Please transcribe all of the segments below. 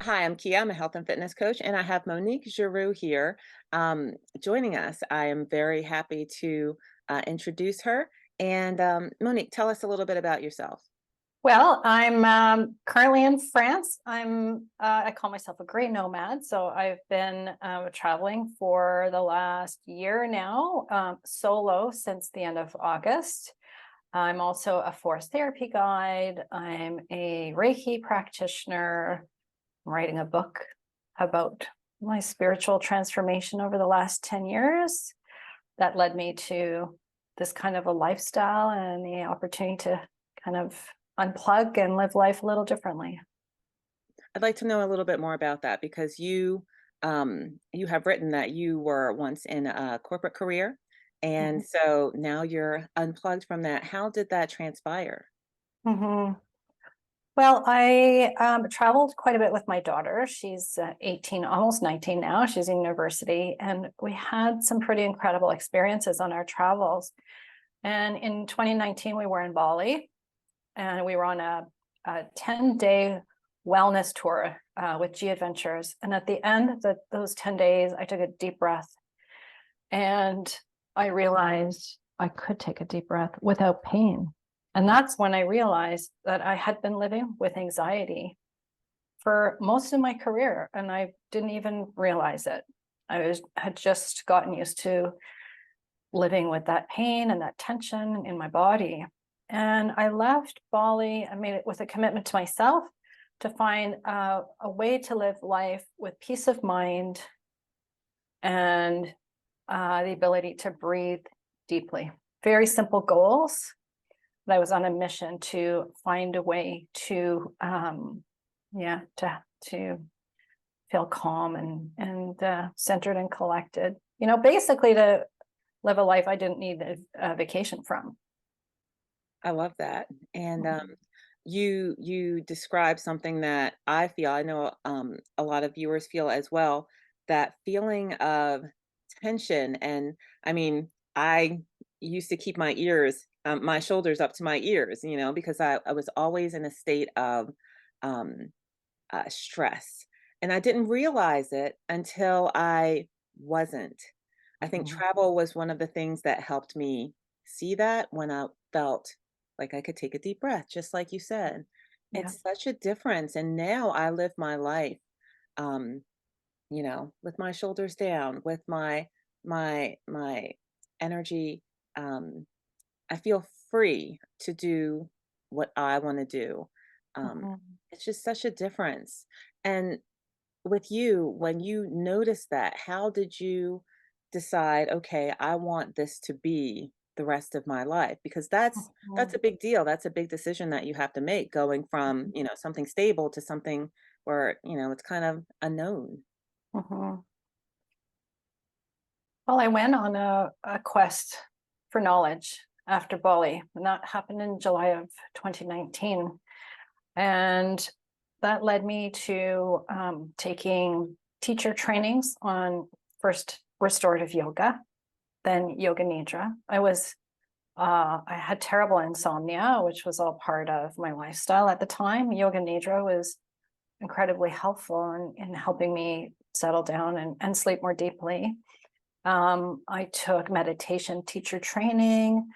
Hi, I'm Kiya. I'm a health and fitness coach, and I have Monique Giroux here joining us. I am very happy to introduce her. And Monique, tell us a little bit about yourself. Well, I'm currently in France. I call myself a great nomad. So I've been traveling for the last year now, solo since the end of August. I'm also a forest therapy guide. I'm a Reiki practitioner. I'm writing a book about my spiritual transformation over the last 10 years. That led me to this kind of a lifestyle and the opportunity to kind of unplug and live life a little differently. I'd like to know a little bit more about that because you have written that you were once in a corporate career, and Mhm. so now you're unplugged from that. How did that transpire? Mhm. Well, I traveled quite a bit with my daughter. She's 18, almost 19 now. She's in university, and we had some pretty incredible experiences on our travels. And in 2019, we were in Bali, and we were on a 10-day wellness tour with G Adventures. And at the end of those 10 days, I took a deep breath, and I realized I could take a deep breath without pain. And that's when I realized that I had been living with anxiety for most of my career, and I didn't even realize it. Had just gotten used to living with that pain and that tension in my body. And I left Bali. I made it with a commitment to myself to find a way to live life with peace of mind and the ability to breathe deeply. Very simple goals, but I was on a mission to find a way to, yeah, to feel calm and centered and collected. Basically to live a life I didn't need a vacation from. I love that. And Mhm. you describe something that I know a lot of viewers feel as well, that feeling of tension. And I mean, I used to keep my shoulders up to my ears, because I was always in a state of um, stress. And I didn't realize it until I wasn't. I think Mhm. travel was one of the things that helped me see that when I felt like I could take a deep breath, just like you said. Yeah. It's such a difference. And now I live my life, with my shoulders down, with my energy. Um, I feel free to do what I want to do. Um, Mhm. it's just such a difference. And with you, when you noticed that, how did you decide, okay, I want this to be the rest of my life? Because that's Mhm. a big deal. That's a big decision that you have to make, going from, something stable to something where, it's kind of unknown. Mhm. Well, I went on a quest for knowledge after Bali, and that happened in July of 2019. And that led me to taking teacher trainings on first restorative yoga, then yoga nidra. I had terrible insomnia, which was all part of my lifestyle at the time. Yoga nidra was incredibly helpful in helping me settle down and sleep more deeply. I took meditation teacher training.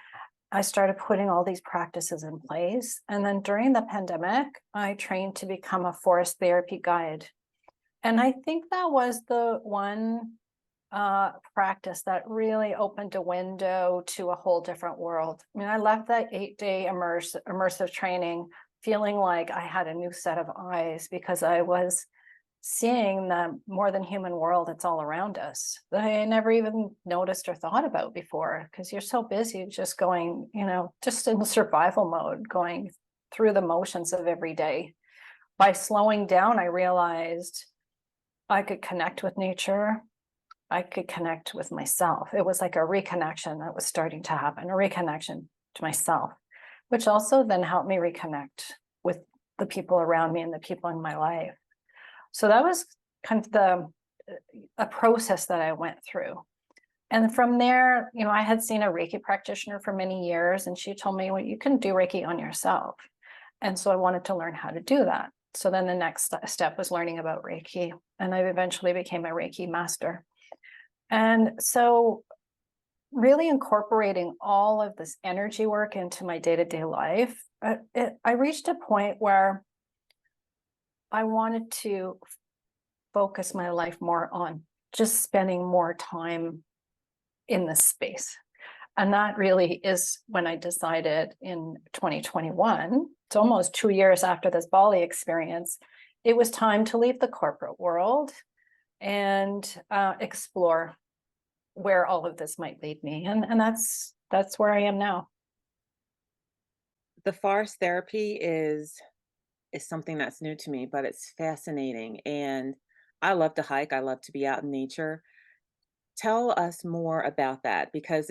I started putting all these practices in place. And then during the pandemic, I trained to become a forest therapy guide. And I think that was the one practice that really opened a window to a whole different world. I mean, I left that 8-day immersive training feeling like I had a new set of eyes because I was seeing the more than human world that's all around us that I never even noticed or thought about before because you're so busy just going, just in survival mode, going through the motions of every day. By slowing down, I realized I could connect with nature. I could connect with myself. It was like a reconnection that was starting to happen, a reconnection to myself, which also then helped me reconnect with the people around me and the people in my life. So that was kind of a process that I went through. And from there, I had seen a Reiki practitioner for many years, and she told me, well, you can do Reiki on yourself. And so I wanted to learn how to do that. So then the next step was learning about Reiki, and I eventually became a Reiki master. And so really incorporating all of this energy work into my day-to-day life, I reached a point where I wanted to focus my life more on just spending more time in this space. And that really is when I decided in 2021, it's almost 2 years after this Bali experience, it was time to leave the corporate world and explore where all of this might lead me. And that's where I am now. The forest therapy is something that's new to me, but it's fascinating. And I love to hike. I love to be out in nature. Tell us more about that because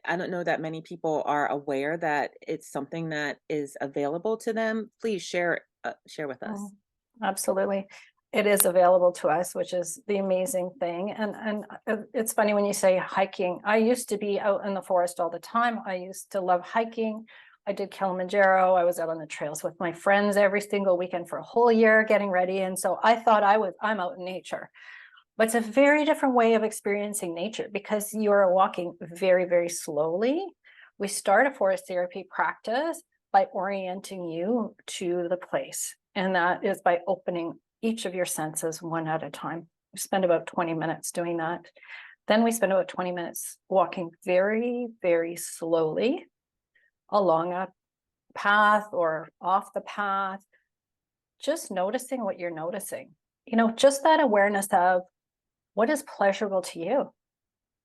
I don't know that many people are aware that it's something that is available to them. Please share with Mm, us. absolutely. It is available to us, which is the amazing thing. And it's funny when you say hiking. I used to be out in the forest all the time. I used to love hiking. I did Kilimanjaro. I was out on the trails with my friends every single weekend for a whole year getting ready. And so I thought I'm out in nature. But it's a very different way of experiencing nature because you're walking very, very slowly. We start a forest therapy practice by orienting you to the place. And that is by opening each of your senses one at a time. We spend about 20 minutes doing that. Then we spend about 20 minutes walking very, very slowly along a path or off the path, just noticing what you're noticing. Just that awareness of what is pleasurable to you.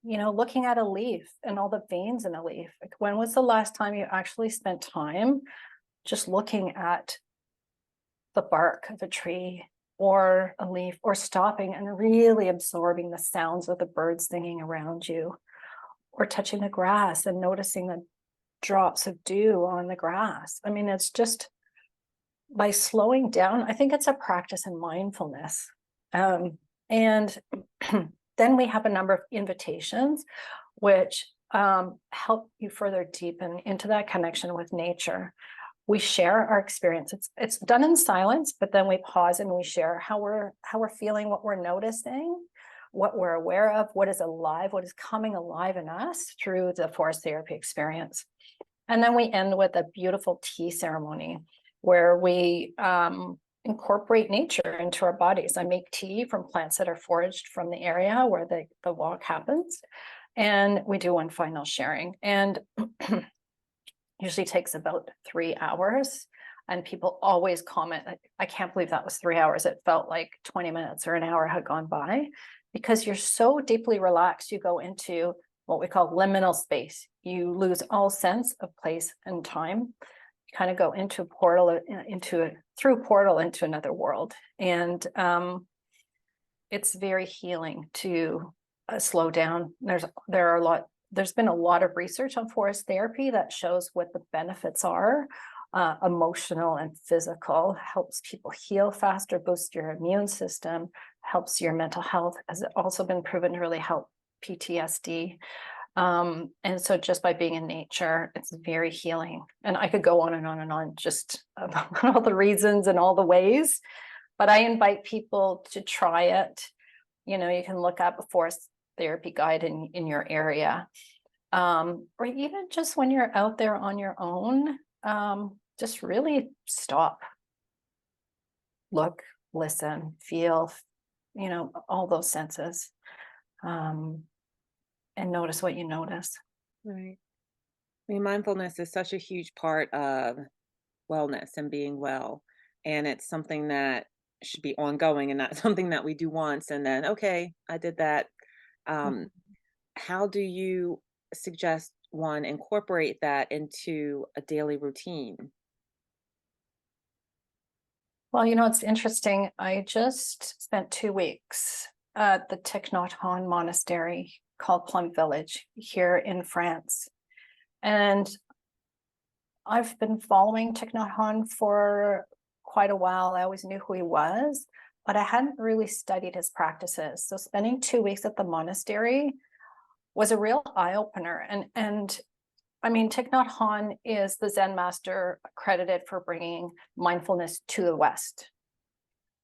Looking at a leaf and all the veins in a leaf. Like, when was the last time you actually spent time just looking at the bark of a tree or a leaf, or stopping and really absorbing the sounds of the birds singing around you, or touching the grass and noticing the drops of dew on the grass? I mean, it's just by slowing down. I think it's a practice in mindfulness. And then we have a number of invitations which help you further deepen into that connection with nature. We share our experience. It's done in silence, but then we pause and we share how we're feeling, what we're noticing, what we're aware of, what is alive, what is coming alive in us through the forest therapy experience. And then we end with a beautiful tea ceremony where we incorporate nature into our bodies. I make tea from plants that are foraged from the area where the walk happens. And we do one final sharing. And usually takes about 3 hours. And people always comment, I can't believe that was 3 hours. It felt like 20 minutes or an hour had gone by, because you're so deeply relaxed. You go into what we call liminal space. You lose all sense of place and time. You kind of go into a portal, through portal into another world. And it's very healing to slow down. There's been a lot of research on forest therapy that shows what the benefits are. Emotional and physical, helps people heal faster, boosts your immune system, helps your mental health, has also been proven to really help PTSD. And so just by being in nature, it's very healing. And I could go on and on and on just about all the reasons and all the ways, but I invite people to try it. You can look up a forest therapy guide in your area, or even just when you're out there on your own, just really stop, look, listen, feel, all those senses, and notice what you notice. Right. I mean, mindfulness is such a huge part of wellness and being well. And it's something that should be ongoing and not something that we do once and then, okay, I did that. Um, how do you suggest one incorporate that into a daily routine? Well, it's interesting. I just spent 2 weeks at the Thich Nhat Hanh monastery called Plum Village here in France. And I've been following Thich Nhat Hanh for quite a while. I always knew who he was, but I hadn't really studied his practices. So spending 2 weeks at the monastery was a real eye-opener. And I mean, Thich Nhat Hanh is the Zen master credited for bringing mindfulness to the West.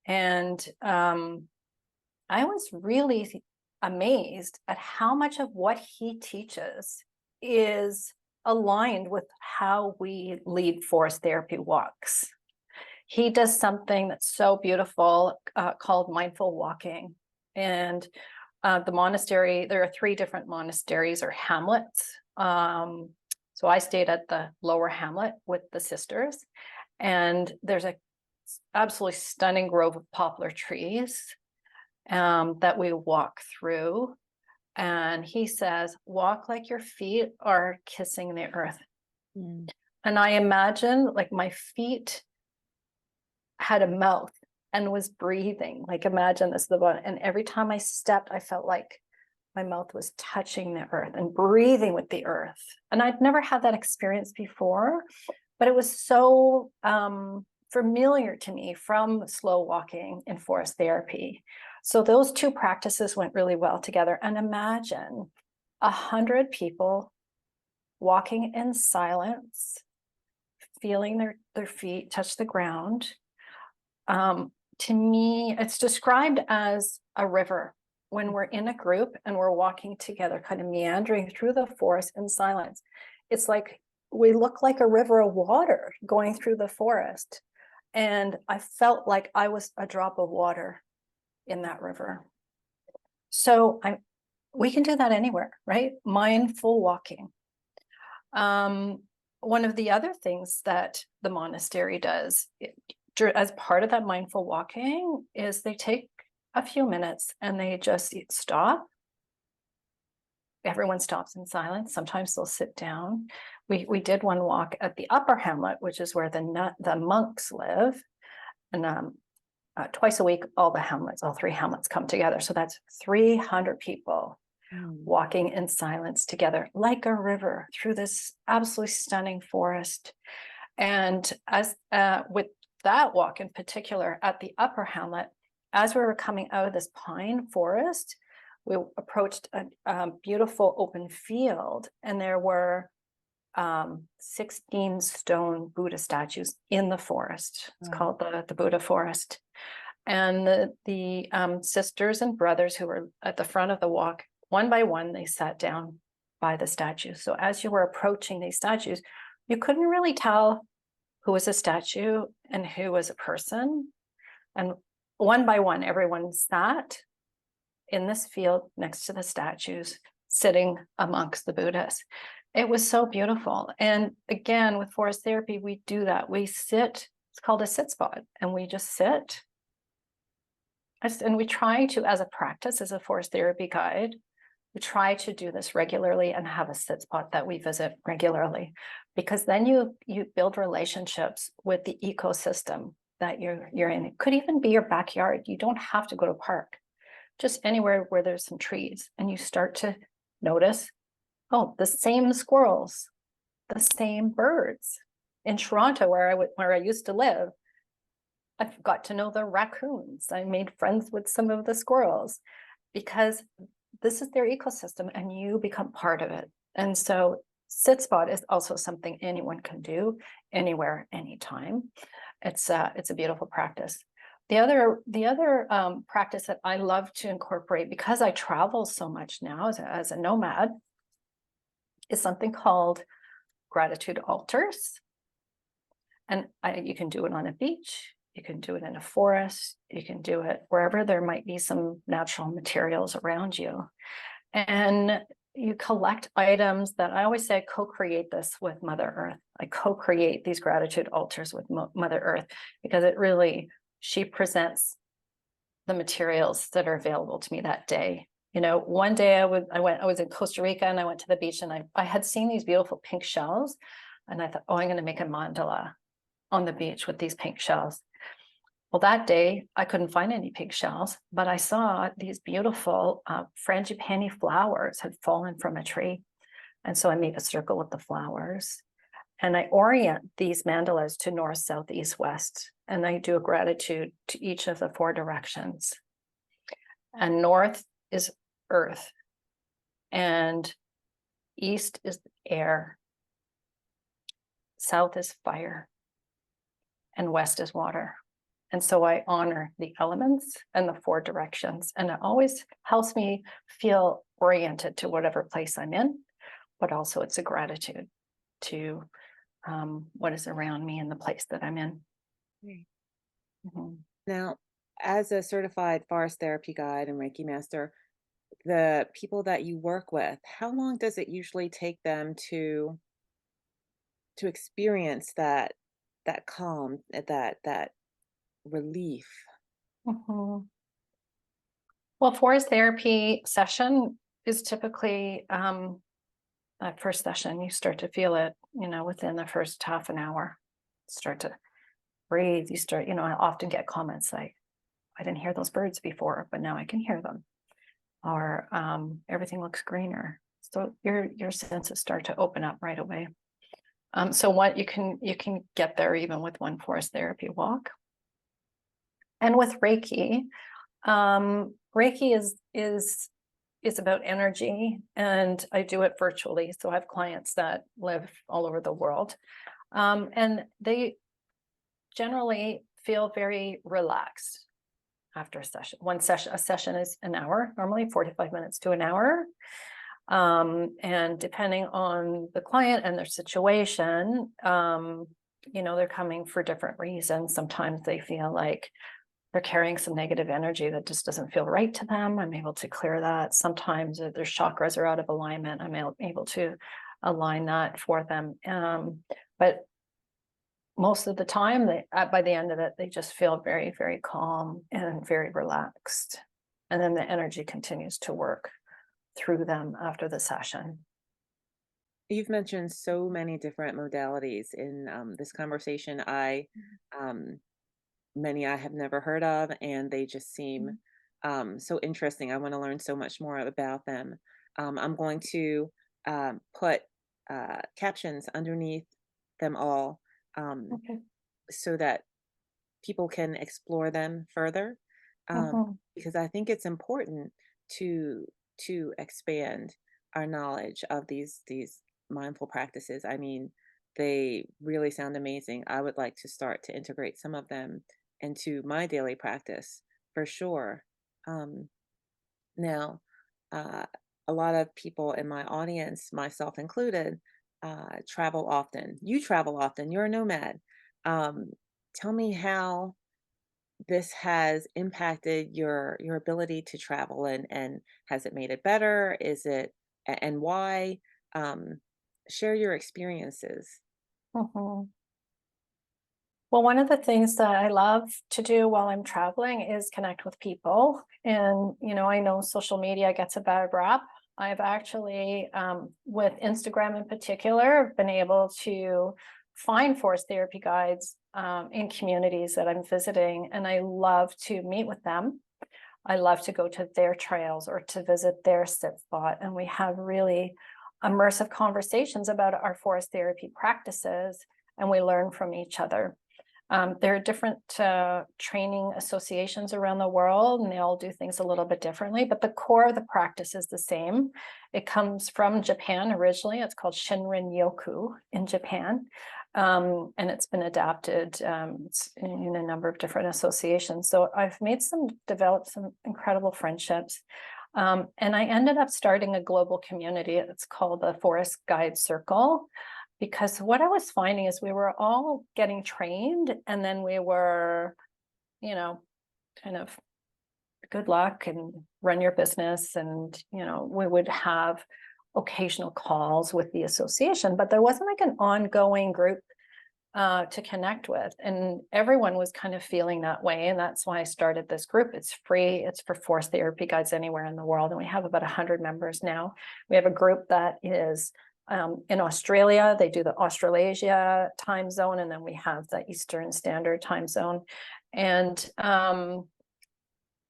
And I was really amazed at how much of what he teaches is aligned with how we lead forest therapy walks. He does something that's so beautiful called mindful walking. And the monastery, there are 3 different monasteries or hamlets. So I stayed at the lower hamlet with the sisters, and there's a absolutely stunning grove of poplar trees that we walk through. And he says, walk like your feet are kissing the earth. Mm. And I imagine like my feet had a mouth and was breathing. Like imagine this, and every time I stepped, I felt like my mouth was touching the earth and breathing with the earth. And I'd never had that experience before, but it was so familiar to me from slow walking in forest therapy. So those 2 practices went really well together. And imagine 100 people walking in silence, feeling their feet touch the ground. To me, it's described as a river when we're in a group and we're walking together, kind of meandering through the forest in silence. It's like we look like a river of water going through the forest. And I felt like I was a drop of water in that river. So we can do that anywhere, right? Mindful walking. One of the other things that the monastery does as part of that mindful walking is they take a few minutes and they just stop. Everyone stops in silence. Sometimes they'll sit down. We did one walk at the upper hamlet, which is where the monks live. And twice a week, all 3 hamlets come together. So that's 300 people walking in silence together like a river through this absolutely stunning forest. And as with that walk in particular at the upper hamlet, as we were coming out of this pine forest, we approached a beautiful open field, and there were 16 stone Buddha statues in the forest. It's called the Buddha forest. And the sisters and brothers who were at the front of the walk, one by one, they sat down by the statues. So as you were approaching these statues, you couldn't really tell who was a statue and who was a person. And one by one, everyone sat in this field next to the statues, sitting amongst the Buddhas. It was so beautiful. And again, with forest therapy, we do that. We sit, it's called a sit spot, and we just sit. And we try to, as a practice, as a forest therapy guide, we try to do this regularly and have a sit spot that we visit regularly, because then you build relationships with the ecosystem that you're in. It could even be your backyard. You don't have to go to a park, just anywhere where there's some trees, and you start to notice, oh, the same squirrels, the same birds. In Toronto, where I used to live, I've got to know the raccoons. I made friends with some of the squirrels because this is their ecosystem and you become part of it. And so sit spot is also something anyone can do anywhere, anytime. It's a beautiful practice. The other practice that I love to incorporate, because I travel so much now as a nomad, is something called gratitude altars. And you can do it on a beach, you can do it in a forest, you can do it wherever there might be some natural materials around you. And you collect items that I always say I co-create this with Mother Earth. I co-create these gratitude altars with Mother Earth, because she presents the materials that are available to me that day. You know, one day I was in Costa Rica and I went to the beach, and I had seen these beautiful pink shells, and I thought, oh, I'm going to make a mandala on the beach with these pink shells. Well, that day I couldn't find any pink shells, but I saw these beautiful frangipani flowers had fallen from a tree. And so I made a circle with the flowers, and I orient these mandalas to north, south, east, west. And I do a gratitude to each of the 4 directions. And north is earth, and east is air, south is fire, and west is water. And so I honor the elements and the four directions. And it always helps me feel oriented to whatever place I'm in, but also it's a gratitude to what is around me and the place that I'm in. Right. Mhm. Now, as a certified forest therapy guide and Reiki master, the people that you work with, how long does it usually take them to experience that calm, that relief? Mhm. Well, forest therapy session is typically that first session, you start to feel it, within the first half an hour. Start to breathe. You start, I often get comments like, I didn't hear those birds before, but now I can hear them. Or everything looks greener. So your senses start to open up right away. So what you can get there even with one forest therapy walk. And with Reiki, Reiki is about energy, and I do it virtually. So I have clients that live all over the world, and they generally feel very relaxed after a session. A session is an hour, normally 45 minutes to an hour. And depending on the client and their situation, they're coming for different reasons. Sometimes they feel like they're carrying some negative energy that just doesn't feel right to them. I'm able to clear that. Sometimes their chakras are out of alignment. I'm able to align that for them. But most of the time, by the end of it, they just feel very, very calm and very relaxed. And then the energy continues to work through them after the session. You've mentioned so many different modalities in this conversation. Um, Many I have never heard of, and they just seem so interesting. I want to learn so much more about them. I'm going to put captions underneath them all, um, Okay. so that people can explore them further, Mhm. because I think it's important to expand our knowledge of these mindful practices. I mean, they really sound amazing. I would like to start to integrate some of them into my daily practice for sure. Um, Now, uh, a lot of people in my audience, myself included, travel often. You travel often. You're a nomad. Um, Tell me how this has impacted your ability to travel, and has it made it better? Is it and why? Um, Share your experiences. Mhm. Well, one of the things that I love to do while I'm traveling is connect with people. And, I know social media gets a bad rap. I've actually, with Instagram in particular, been able to find forest therapy guides in communities that I'm visiting. And I love to meet with them. I love to go to their trails or to visit their sit spot. And we have really immersive conversations about our forest therapy practices, and we learn from each other. There are different training associations around the world, and they all do things a little bit differently, but the core of the practice is the same. It comes from Japan originally. It's called Shinrin Yoku in Japan, and it's been adapted it's in a number of different associations. So I've developed some incredible friendships. And I ended up starting a global community. It's called the Forest Guide Circle, because what I was finding is we were all getting trained, and then we were, kind of good luck and run your business. And, we would have occasional calls with the association, but there wasn't like an ongoing group to connect with. And everyone was kind of feeling that way. And that's why I started this group. It's free. It's for forest therapy guides anywhere in the world. And we have about 100 members now. We have a group that is in Australia. They do the Australasia time zone. And then we have the Eastern Standard Time Zone. And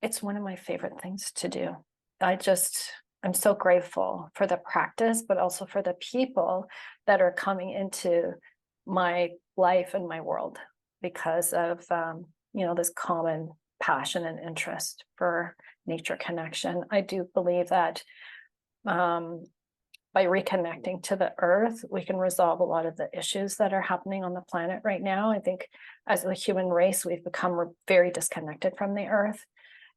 it's one of my favorite things to do. I'm so grateful for the practice, but also for the people that are coming into my life and my world because of this common passion and interest for nature connection. I do believe that by reconnecting to the earth, we can resolve a lot of the issues that are happening on the planet right now. I think as a human race, we've become very disconnected from the earth.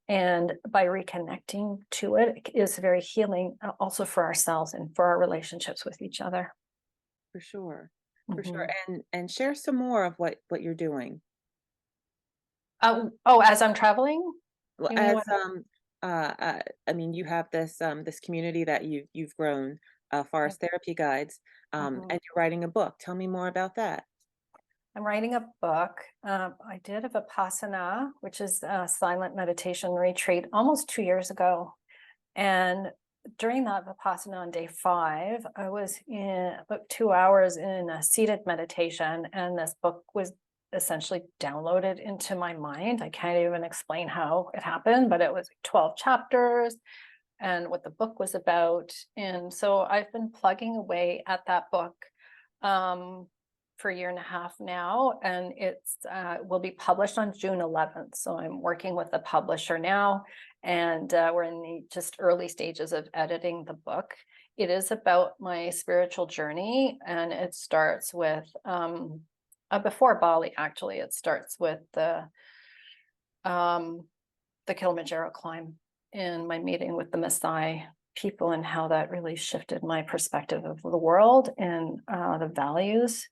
And by reconnecting to it, it is very healing also for ourselves and for our relationships with each other. For sure. For sure. Mhm. And share some more of what you're doing. Oh, as I'm traveling, Well, you mean as what? I mean, you have this community that you've grown, Yeah. forest therapy guides, Mhm. and you're writing a book. Tell me more about that. I'm writing a book. I did a Vipassana, which is a silent meditation retreat, almost 2 years ago. And during that Vipassana on day 5, I was in about 2 hours in a seated meditation, and this book was essentially downloaded into my mind. I can't even explain how it happened, but it was 12 chapters and what the book was about. And so I've been plugging away at that book um, for a year and a half now, and it's will be published on June 11th. So I'm working with the publisher now, and we're in the just early stages of editing the book. It is about my spiritual journey, and it starts with before Bali. Actually, it starts with um, the Kilimanjaro climb and my meeting with the Maasai people and how that really shifted my perspective of the world and the values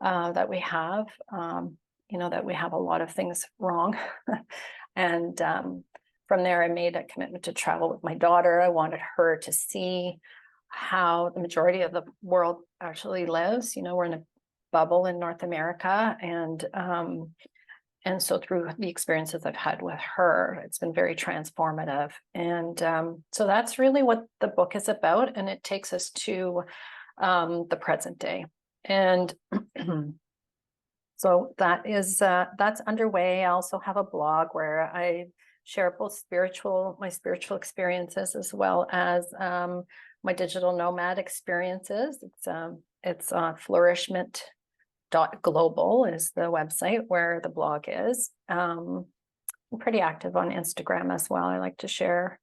that we have. That we have a lot of things wrong. And from there, I made a commitment to travel with my daughter. I wanted her to see how the majority of the world actually lives. We're in a bubble in North America, and so through the experiences I've had with her, it's been very transformative. And so that's really what the book is about. And it takes us to the present day. And so that's underway. I also have a blog where I share both my spiritual experiences as well as my digital nomad experiences. It's flourishment.global is the website where the blog is. I'm pretty active on Instagram as well. I like to share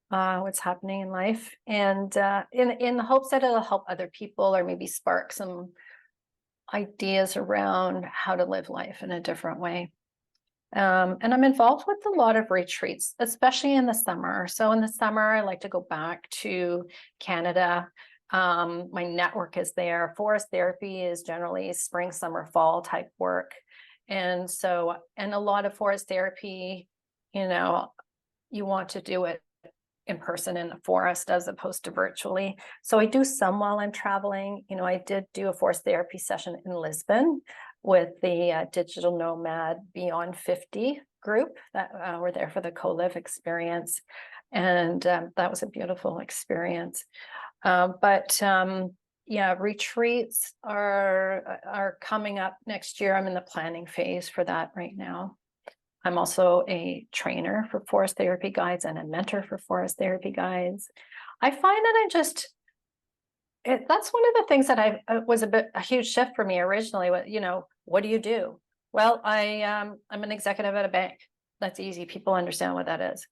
what's happening in life, and in the hopes that it'll help other people or maybe spark some ideas around how to live life in a different way. And I'm involved with a lot of retreats, especially in the summer. So in the summer, I like to go back to Canada. My network is there. Forest therapy is generally spring, summer, fall type work. And a lot of forest therapy, you know, you want to do it in person in the forest as opposed to virtually. So I do some while I'm traveling. I did do a forest therapy session in Lisbon with the Digital Nomad Beyond 50 group that were there for the co-live experience. And that was a beautiful experience. But yeah, retreats are coming up next year. I'm in the planning phase for that right now. I'm also a trainer for forest therapy guides and a mentor for forest therapy guides. I find that that's one of the things that was a huge shift for me originally. What do you do? Well, I'm an executive at a bank. That's easy. People understand what that is.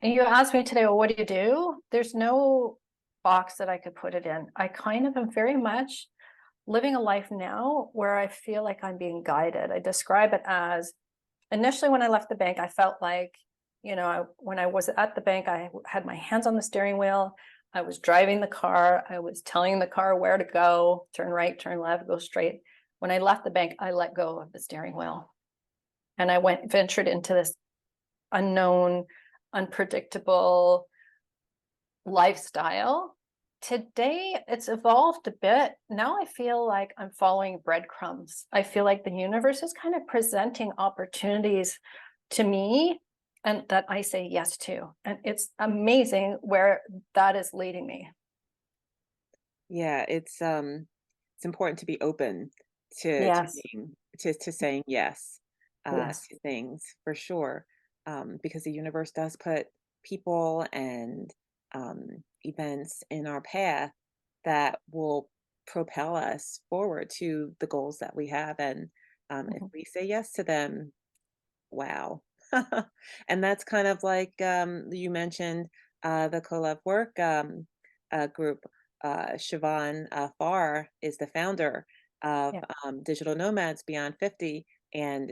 And you asked me today, well, what do you do? There's no box that I could put it in. I kind of am very much living a life now where I feel like I'm being guided. I describe it as initially when I left the bank, I felt like, when I was at the bank, I had my hands on the steering wheel. I was driving the car. I was telling the car where to go, turn right, turn left, go straight. When I left the bank, I let go of the steering wheel and I ventured into this unknown, unpredictable lifestyle. Today, it's evolved a bit. Now I feel like I'm following breadcrumbs. I feel like the universe is kind of presenting opportunities to me and that I say yes to. And it's amazing where that is leading me. Yeah, it's important to be open to Yes. being to saying yes Yes. to things for sure, because the universe does put people and events in our path that will propel us forward to the goals that we have, and if Mhm. we say yes to them, wow. And that's kind of like you mentioned the collab work group. Siobhan Farr is the founder of Yeah. Digital Nomads Beyond 50, and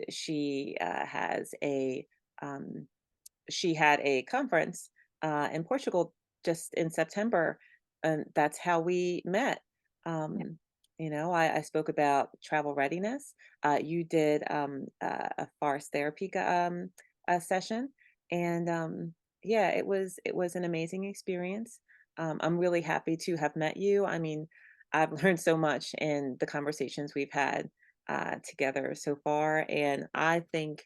um, she had a conference in Portugal just in September, and that's how we met. Yeah. Um, I spoke about travel readiness. You did a farce therapy session, and yeah, it was an amazing experience. I'm really happy to have met you. I mean, I've learned so much in the conversations we've had together so far, and I think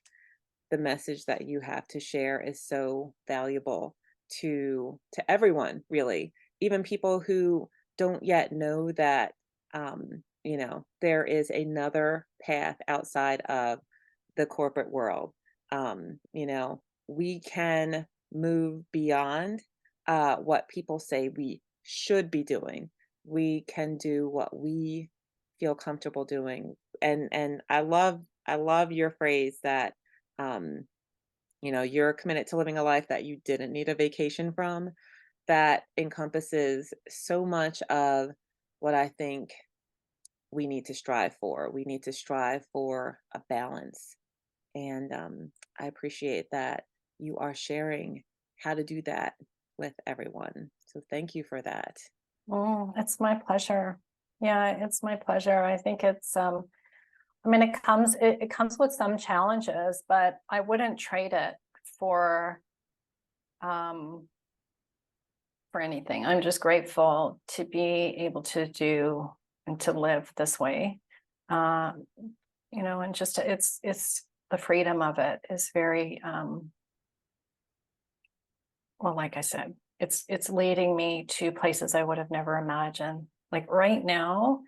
the message that you have to share is so valuable to everyone, really, even people who don't yet know that there is another path outside of the corporate world. We can move beyond what people say we should be doing. We can do what we feel comfortable doing. And I love your phrase that um, you're committed to living a life that you didn't need a vacation from. That encompasses so much of what I think we need to strive for. We need to strive for a balance. And I appreciate that you are sharing how to do that with everyone. So thank you for that. It's my pleasure. Yeah, it's my pleasure. I think I mean, it comes with some challenges, but I wouldn't trade it for um for anything. I'm just grateful to be able to do and to live this way. Um, and just it's the freedom of it is very well, like I said, it's leading me to places I would have never imagined. Like right now,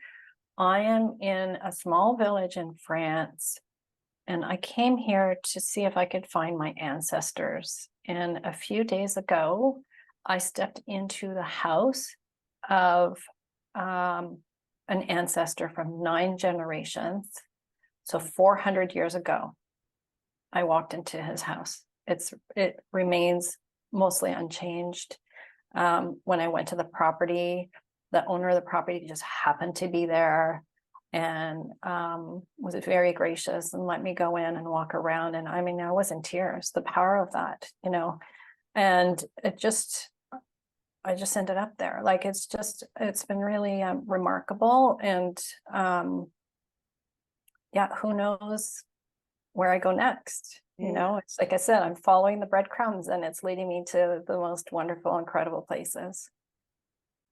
I am in a small village in France, and I came here to see if I could find my ancestors. And a few days ago, I stepped into the house of um, an ancestor from 9 generations. So 400 years ago, I walked into his house. It remains mostly unchanged. When I went to the property, the owner of the property just happened to be there and was very gracious and let me go in and walk around. And I mean, I was in tears, the power of that. And I just ended up there. Like it's been really remarkable. And yeah, who knows where I go next? Yeah. It's like I said, I'm following the breadcrumbs and it's leading me to the most wonderful, incredible places.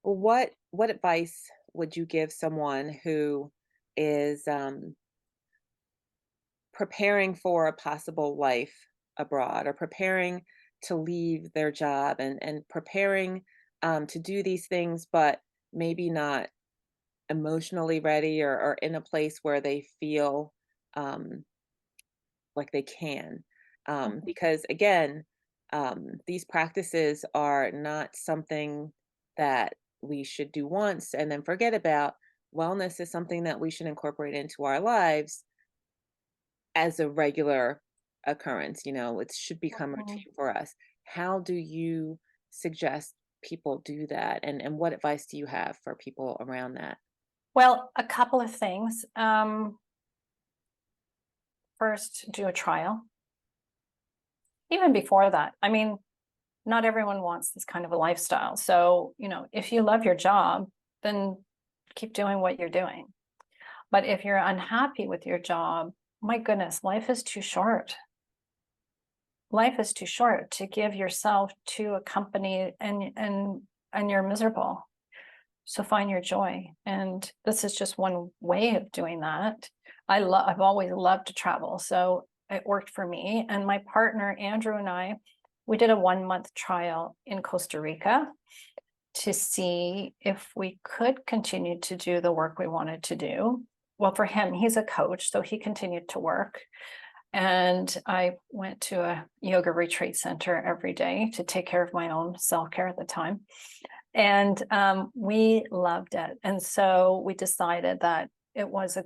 Well, what advice would you give someone who is preparing for a possible life abroad, or preparing to leave their job, and preparing to do these things, but maybe not emotionally ready, or in a place where they feel um, like they can? Mhm. Because again, these practices are not something that we should do once and then forget about. Wellness is something that we should incorporate into our lives as a regular occurrence. It should become Mhm. routine for us. How do you suggest people do that? And what advice do you have for people around that? Well, a couple of things. First, do a trial. Even before that, I mean, not everyone wants this kind of a lifestyle. So, if you love your job, then keep doing what you're doing. But if you're unhappy with your job, my goodness, life is too short. Life is too short to give yourself to a company and you're miserable. So find your joy. And this is just one way of doing that. I've always loved to travel. So it worked for me. And my partner, Andrew, and we did a 1 month trial in Costa Rica to see if we could continue to do the work we wanted to do. Well, for him, he's a coach, so he continued to work. And I went to a yoga retreat center every day to take care of my own self-care at the time. And we loved it. And so we decided that it was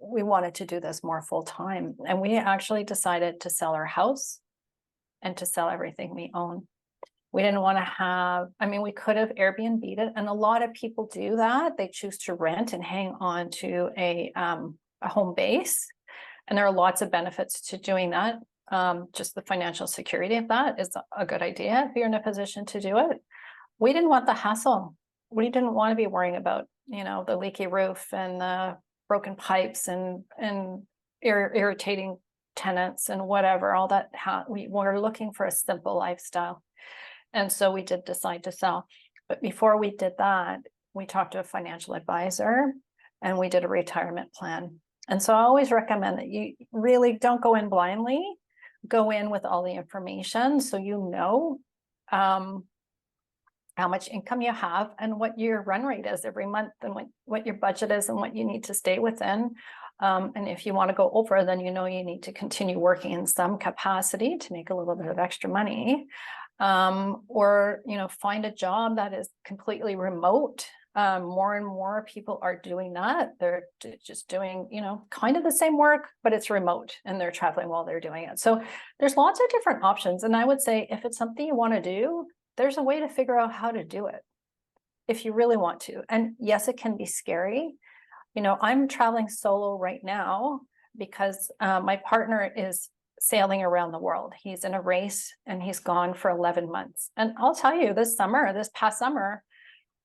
we wanted to do this more full time. And we actually decided to sell our house and to sell everything we own. We didn't want to have, I mean, we could have Airbnb'd it, and a lot of people do that. They choose to rent and hang on to a home base. And there are lots of benefits to doing that. Just the financial security of that is a good idea if you're in a position to do it. We didn't want the hassle. We didn't want to be worrying about, the leaky roof and the broken pipes and irritating tenants and whatever, all that. We were looking for a simple lifestyle. And so we did decide to sell. But before we did that, we talked to a financial advisor and we did a retirement plan. And so I always recommend that you really don't go in blindly, go in with all the information so you know how much income you have and what your run rate is every month and what your budget is and what you need to stay within. And if you want to go over, then you need to continue working in some capacity to make a little bit of extra money. Or find a job that is completely remote. More and more people are doing that. They're just doing kind of the same work, but it's remote and they're traveling while they're doing it. So there's lots of different options, and I would say if it's something you want to do, there's a way to figure out how to do it if you really want to. And yes, it can be scary. I'm traveling solo right now because my partner is sailing around the world. He's in a race and he's gone for 11 months. And I'll tell you, this past summer,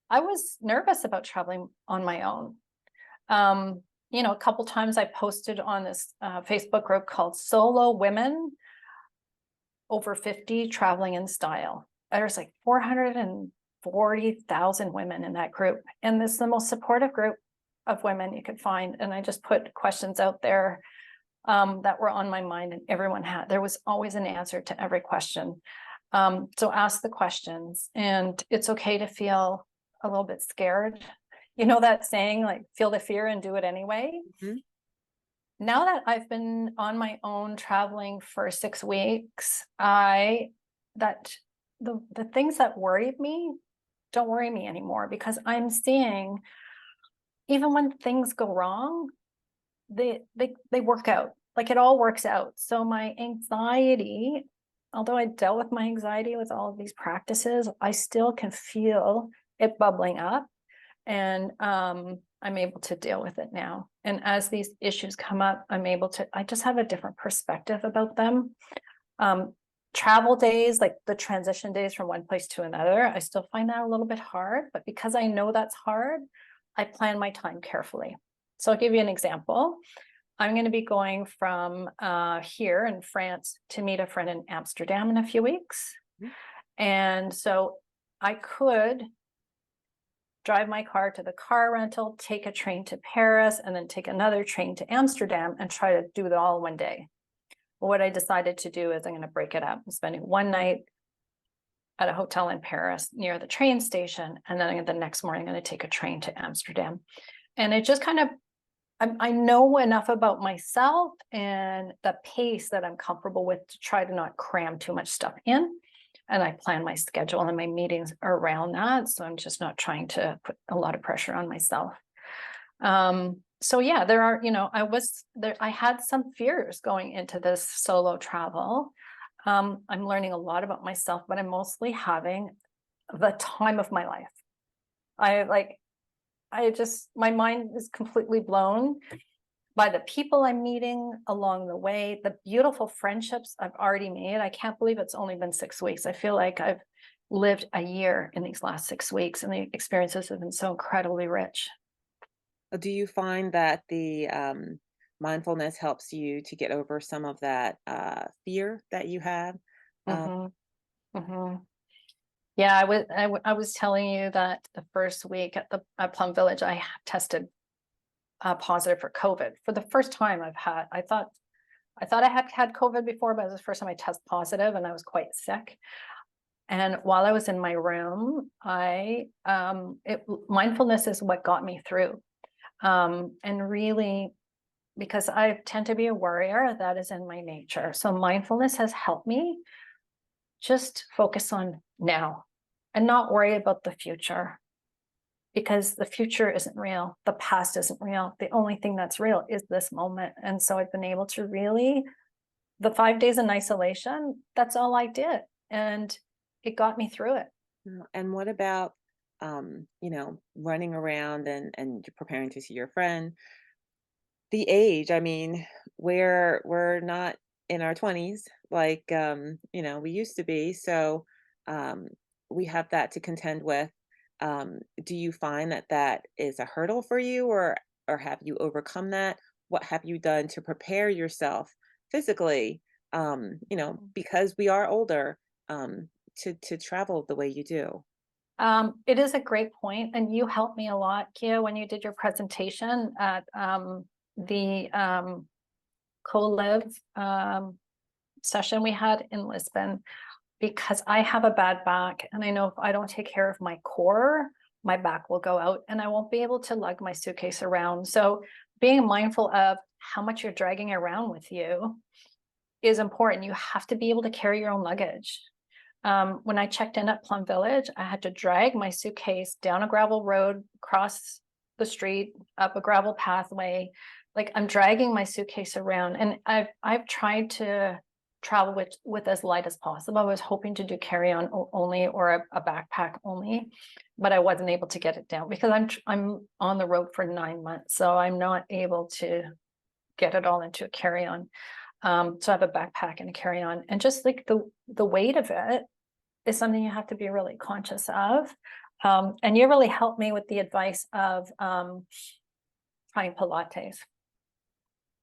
I was nervous about traveling on my own. A couple times I posted on this Facebook group called Solo Women Over 50 Traveling in Style. There's like 440,000 women in that group. And this is the most supportive group of women you could find. And I just put questions out there that were on my mind, and there was always an answer to every question. So ask the questions, and it's okay to feel a little bit scared. That saying, like, feel the fear and do it anyway. Mm-hmm. Now that I've been on my own traveling for 6 weeks, the things that worried me don't worry me anymore, because I'm seeing even when things go wrong, they work out. Like, it all works out. So my anxiety, although I dealt with my anxiety with all of these practices, I still can feel it bubbling up, and I'm able to deal with it now. And as these issues come up, I just have a different perspective about them. Travel days, like the transition days from one place to another, I still find that a little bit hard, but because I know that's hard, I plan my time carefully. So I'll give you an example. I'm going to be going from here in France to meet a friend in Amsterdam in a few weeks. Mm-hmm. And so I could drive my car to the car rental, take a train to Paris, and then take another train to Amsterdam and try to do it all in one day. But what I decided to do is I'm going to break it up. I'm spending one night at a hotel in Paris near the train station, and then the next morning I'm going to take a train to Amsterdam. And it just kind of, I know enough about myself and the pace that I'm comfortable with to try to not cram too much stuff in. And I plan my schedule and my meetings around that. So I'm just not trying to put a lot of pressure on myself. So yeah, there are, I had some fears going into this solo travel. I'm learning a lot about myself, but I'm mostly having the time of my life. My mind is completely blown by the people I'm meeting along the way, the beautiful friendships I've already made. I can't believe it's only been 6 weeks. I feel like I've lived a year in these last 6 weeks, and the experiences have been so incredibly rich. Do you find that the mindfulness helps you to get over some of that fear that you have? Mm-hmm. Mm-hmm. Yeah, I was telling you that the first week at Plum Village, I tested positive for COVID for the first time. I thought I had COVID before, but it was the first time I tested positive, and I was quite sick. And while I was in my room, mindfulness is what got me through. And really, because I tend to be a worrier, that is in my nature. So mindfulness has helped me just focus on now and not worry about the future, because the future isn't real. The past isn't real. The only thing that's real is this moment. And so I've been able to really, the 5 days in isolation, that's all I did. And it got me through it. And what about, running around and you're preparing to see your friend? The age, I mean, we're not in our 20s like, we used to be, so, um, we have that to contend with. Do you find that that is a hurdle for you, or have you overcome that? What have you done to prepare yourself physically, because we are older, to travel the way you do? It is a great point, and you helped me a lot, Kia, when you did your presentation at the co-live session we had in Lisbon, because I have a bad back, and I know if I don't take care of my core, my back will go out and I won't be able to lug my suitcase around. So being mindful of how much you're dragging around with you is important. You have to be able to carry your own luggage. When I checked in at Plum Village, I had to drag my suitcase down a gravel road, across the street, up a gravel pathway. Like, I'm dragging my suitcase around, and I've tried to travel with as light as possible. I was hoping to do carry-on only, or a backpack only, but I wasn't able to get it down because I'm on the road for 9 months, so I'm not able to get it all into a carry-on. So I have a backpack and a carry-on, and just like the weight of it is something you have to be really conscious of. And you really helped me with the advice of trying Pilates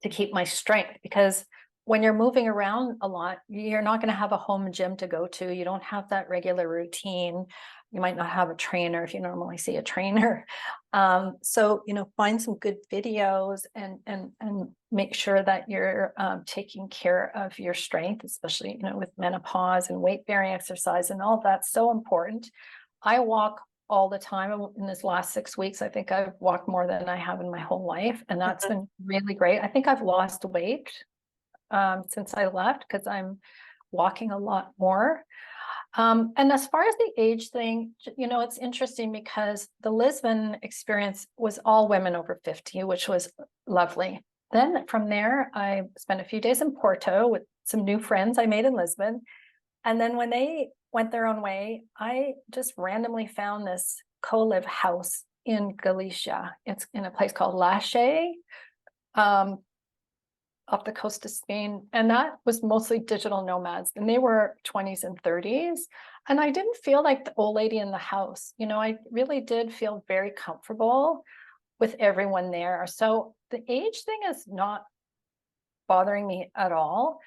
to keep my strength, because when you're moving around a lot, you're not going to have a home gym to go to. You don't have that regular routine. You might not have a trainer if you normally see a trainer. So, find some good videos and make sure that you're taking care of your strength, especially, with menopause and weight bearing exercise and all that's so important. I walk all the time. In this last 6 weeks, I think I've walked more than I have in my whole life, and that's been really great. I think I've lost weight since I left because I'm walking a lot more. And as far as the age thing, it's interesting because the Lisbon experience was all women over 50, which was lovely. Then from there, I spent a few days in Porto with some new friends I made in Lisbon. And then when they went their own way, I just randomly found this co-live house in Galicia. It's in a place called Lache, off the coast of Spain. And that was mostly digital nomads, and they were 20s and 30s. And I didn't feel like the old lady in the house. I really did feel very comfortable with everyone there. So the age thing is not bothering me at all,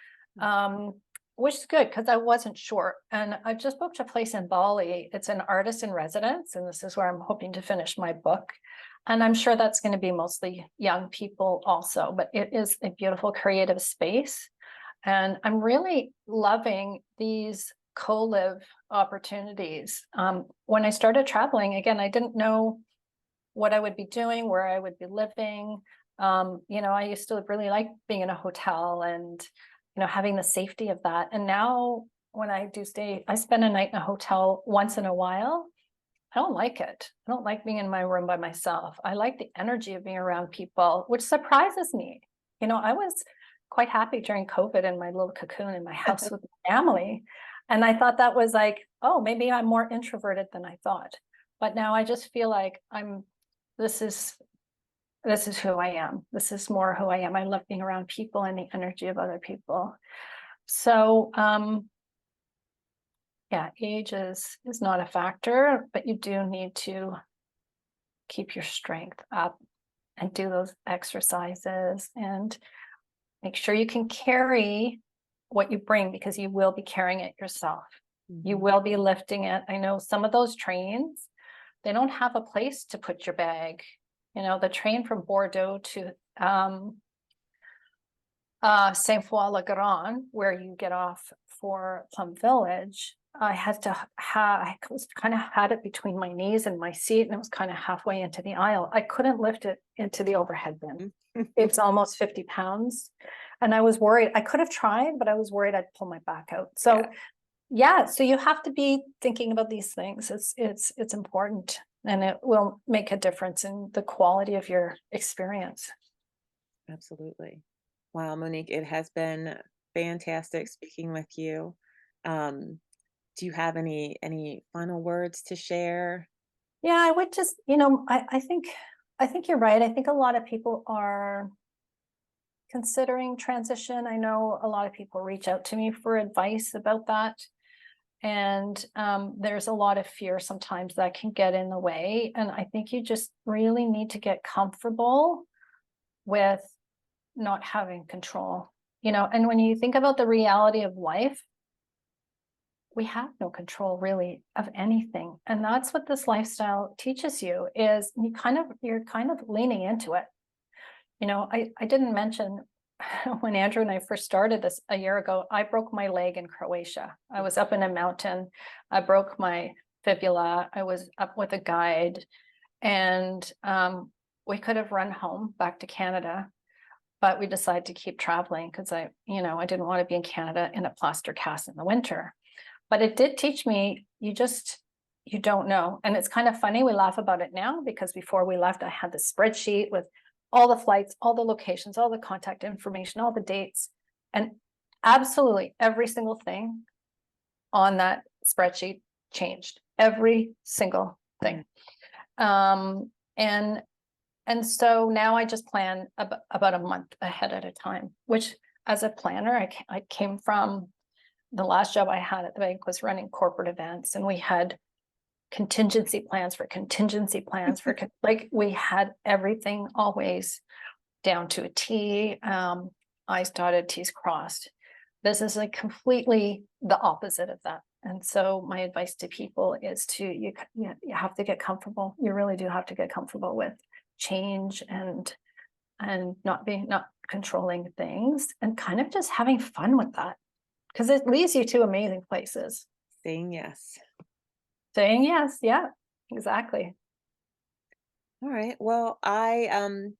which is good because I wasn't sure. And I just booked a place in Bali. It's an artist in residence, and this is where I'm hoping to finish my book. And I'm sure that's going to be mostly young people also, but it is a beautiful creative space. And I'm really loving these co-live opportunities. When I started traveling, again, I didn't know what I would be doing, where I would be living. I used to really like being in a hotel and, having the safety of that. And now when I do stay, I spend a night in a hotel once in a while. I don't like it. I don't like being in my room by myself. I like the energy of being around people, which surprises me. I was quite happy during COVID in my little cocoon in my house with my family. And I thought that was like, oh, maybe I'm more introverted than I thought. But now I just feel like this is who I am. This is more who I am. I love being around people and the energy of other people. So, yeah, age is not a factor, but you do need to keep your strength up and do those exercises and make sure you can carry what you bring, because you will be carrying it yourself. You will be lifting it. I know some of those trains, they don't have a place to put your bag. The train from Bordeaux to Saint-Foy-le-Grand, where you get off for Plum Village, I was kind of had it between my knees and my seat, and it was kind of halfway into the aisle. I couldn't lift it into the overhead bin. It's almost 50 pounds. And I was worried. I could have tried, but I was worried I'd pull my back out. So yeah, so you have to be thinking about these things. It's important, and it will make a difference in the quality of your experience. Absolutely. Wow, Monique, it has been fantastic speaking with you. Um, do you have any final words to share? Yeah, I would just, I think you're right. I think a lot of people are considering transition. I know a lot of people reach out to me for advice about that. And there's a lot of fear sometimes that can get in the way. And I think you just really need to get comfortable with not having control, and when you think about the reality of life, we have no control really of anything. And that's what this lifestyle teaches you is you're kind of leaning into it. I didn't mention when Andrew and I first started this a year ago, I broke my leg in Croatia. I was up in a mountain. I broke my fibula. I was up with a guide, and we could have run home back to Canada, but we decided to keep traveling because I didn't want to be in Canada in a plaster cast in the winter. But it did teach me, you don't know. And it's kind of funny. We laugh about it now because before we left, I had this spreadsheet with all the flights, all the locations, all the contact information, all the dates, and absolutely every single thing on that spreadsheet changed. Every single thing. And so now I just plan about a month ahead at a time, which as a planner, I came from the last job I had at the bank was running corporate events, and we had contingency plans for contingency plans for like we had everything always down to a T. I's dotted, T's crossed. This is like completely the opposite of that. And so my advice to people is you have to get comfortable. You really do have to get comfortable with change and not controlling things and kind of just having fun with that, because it leads you to amazing places. Saying yes. Saying yes. Yeah, exactly. All right. Well, I'm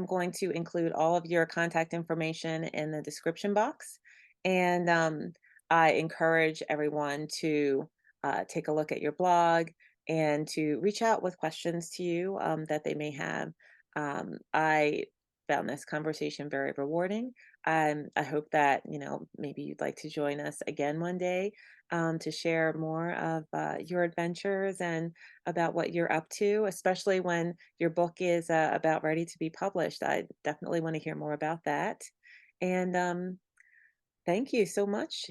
going to include all of your contact information in the description box, and I encourage everyone to take a look at your blog and to reach out with questions to you that they may have. I found this conversation very rewarding. I hope that maybe you'd like to join us again one day to share more of your adventures and about what you're up to, especially when your book is about ready to be published. I definitely want to hear more about that. And thank you so much.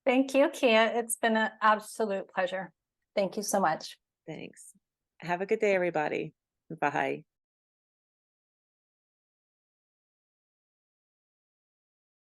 Thank you, Kia. It's been an absolute pleasure. Thank you so much. Thanks. Have a good day, everybody. Bye.